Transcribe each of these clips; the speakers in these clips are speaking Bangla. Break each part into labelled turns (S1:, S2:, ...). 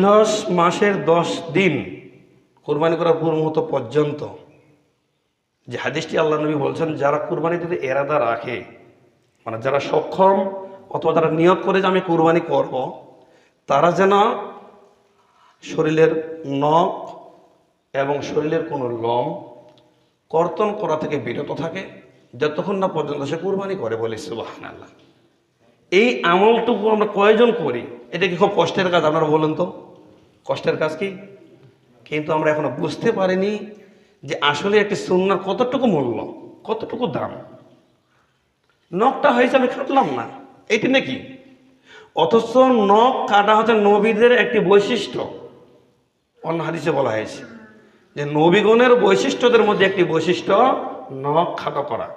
S1: জিলহজ মাসের 10 দিন কুরবানি করার পূর্ব মুহূর্ত পর্যন্ত যে হাদিসটি আল্লাহ নবী বলছেন, যারা কুরবানি দিতে এরাদা রাখে, মানে যারা সক্ষম অথবা যারা নিয়ত করে যে আমি কুরবানি করব, তারা যেন শরীরের নখ এবং শরীরের কোনো লোম কর্তন করা থেকে বিরত থাকে যতক্ষণ না পর্যন্ত সে কুরবানি করে। বলি সুবহানাল্লাহ। এই আমলটুকু আমরা কয়জন করি? এটা কি খুব কষ্টের কাজ? আপনারা বলুন তো, কষ্টের কাজ কি? কিন্তু আমরা এখনো বুঝতে পারিনি যে আসলে একটি সুন্নার কতটুকু মূল্য, কতটুকু দাম। নখটা হয়েছে আমি কাটলাম না, এটি নাকি? অথচ নখ কাটা হচ্ছে নবীদের একটি বৈশিষ্ট্য। অন্য হাদিসে বলা হয়েছে যে নবীগণের বৈশিষ্ট্যদের মধ্যে একটি বৈশিষ্ট্য নখ খাটো করা,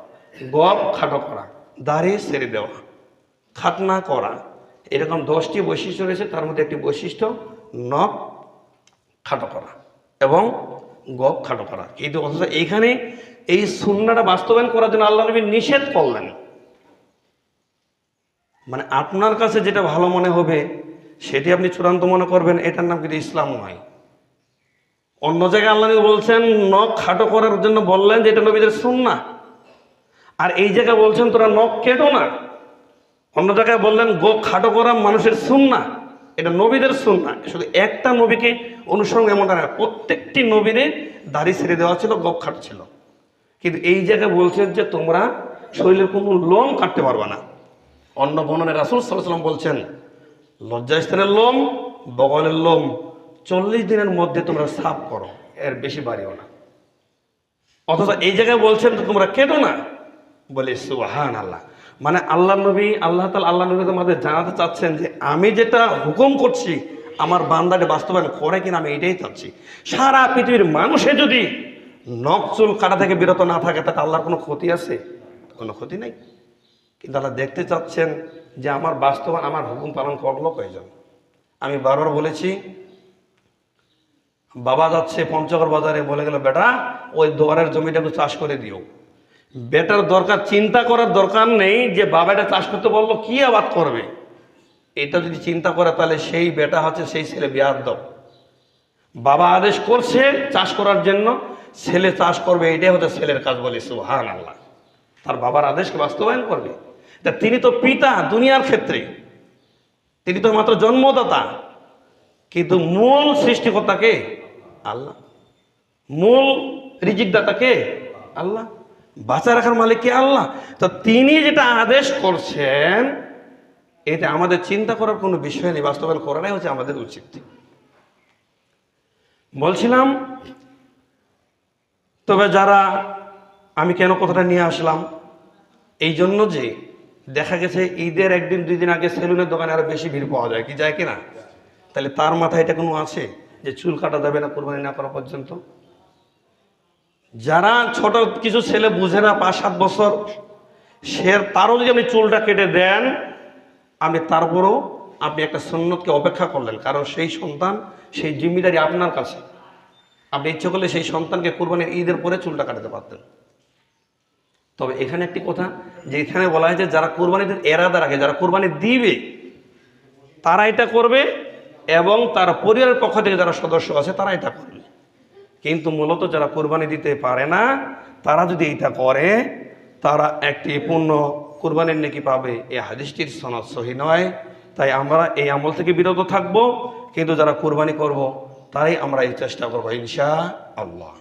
S1: গপ খাটো করা, দাড়ি ছেড়ে দেওয়া, খাতনা করা। এরকম 10টি বৈশিষ্ট্য রয়েছে, তার মধ্যে একটি বৈশিষ্ট্য নখ খাটো করা এবং গপ খাটো করা। কিন্তু অথচ এইখানে এই সুন্নাহটা বাস্তবায়ন করার জন্য আল্লাহ নবী নিষেধ করলেন। মানে আপনার কাছে যেটা ভালো মনে হবে সেটি আপনি চূড়ান্ত মনে করবেন, এটার নাম কিন্তু ইসলাম নয়। অন্য জায়গায় আল্লাহ নবী বলছেন নখ খাটো করার জন্য বললেন যে এটা নবীদের সুন্নাহ, আর এই জায়গায় বলছেন তোরা নখ কেটো না। অন্য জায়গায় বললেন গোপ খাটো করা মানুষের সুন্নাহ, এটা নবীদের সুন্নাহ। শুধু একটা নবীকে অনুসরণ এমনটা না, প্রত্যেকটি নবীরে দাড়ি ছেড়ে দেওয়া ছিল, গোপ খাটো ছিল। কিন্তু এই জায়গায় বলছেন যে তোমরা শরীরের কোনো লোম কাটতে পারবে না। অন্য বর্ণনায় রাসূল সাল্লাল্লাহু আলাইহি ওয়াসাল্লাম বলছেন লজ্জাস্থানের লোম, বগলের লোম 40 দিনের মধ্যে তোমরা সাফ করো, এর বেশি বাড়িও না। অথচ এই জায়গায় বলছেন তো তোমরা কেটো না। বলে সুবহানাল্লাহ। মানে আল্লাহ নবী, আল্লাহ তাআলা আল্লাহ নবী আমাদের জানাতে চাচ্ছেন যে আমি যেটা হুকুম করছি আমার বান্দাটা বাস্তবায়ন করে কিনা, আমি এটাই চাচ্ছি। সারা পৃথিবীর মানুষে যদি নখ চুল কাটা থেকে বিরত না থাকে তাতে আল্লাহর কোনো ক্ষতি আছে? কোনো ক্ষতি নেই। কিন্তু আল্লাহ দেখতে চাচ্ছেন যে আমার বাস্তবায়ন, আমার হুকুম পালন করলো কয়জন। আমি বারবার বলেছি, বাবা যাচ্ছে পঞ্চগড় বাজারে, বলে গেল বেটা ওই দোয়ারের জমিটা একটু চাষ করে দিও। বেটার দরকার, চিন্তা করার দরকার নেই যে বাবা এটা চাষ করতে বললো কি আবাদ করবে। এটা যদি চিন্তা করে তাহলে সেই বেটা হচ্ছে সেই ছেলে বেয়াদব। বাবা আদেশ করছে চাষ করার জন্য, ছেলে চাষ করবে, এটাই হচ্ছে ছেলের কাজ। বলি সুবহানাল্লাহ। তার বাবার আদেশকে বাস্তবায়ন করবে। তা তিনি তো পিতা দুনিয়ার ক্ষেত্রে, তিনি তো মাত্র জন্মদাতা, কিন্তু মূল সৃষ্টিকর্তা কে? আল্লাহ। মূল রিজিকদাতা কে? আল্লাহ। বাঁচা রাখার মালিক কে? আল্লাহ। তো তিনি যেটা আদেশ করছেন এটা আমাদের চিন্তা করার কোনো বিষয় নেই, বাস্তবায়ন করাটাই হচ্ছে আমাদের উচিত। বলছিলাম, তবে যারা, আমি কেন কথাটা নিয়ে আসলাম, এই জন্য যে দেখা গেছে ঈদের 1-2 দিন আগে সেলুনের দোকানে আরো বেশি ভিড় পাওয়া যায়, কি যায় কিনা? তাহলে তার মাথায় এটা কোনো আছে যে চুল কাটা যাবে না কুরবানি না করা পর্যন্ত? যারা ছোট কিছু ছেলে বুঝে না, 5-7 বছর, সে তারও যদি আপনি চুলটা কেটে দেন, আপনি তারপরও আপনি একটা সুন্নতকে অপেক্ষা করলেন, কারণ সেই সন্তান, সেই জিম্মেদারি আপনার কাছে। আপনি ইচ্ছে করলে সেই সন্তানকে কুরবানির ঈদের পরে চুলটা কাটাতে পারতেন। তবে এখানে একটি কথা, যে এখানে বলা হয়েছে যারা কুরবানিদের এরাদা রাখে, যারা কুরবানি দিবে তারা এটা করবে, এবং তার পরিবারের পক্ষ থেকে যারা সদস্য আছে তারা এটা করবে। কিন্তু মূলত যারা কুরবানি দিতে পারে না তারা যদি এটা করে তারা একটি পূর্ণ কুরবানির নেকি পাবে। এই হাদিসটির সনদ সহি নয়। তাই আমরা এই আমল থেকে বিরত থাকব, কিন্তু যারা কুরবানি করব তারাই আমরা এই চেষ্টা করবো ইনশাআল্লাহ।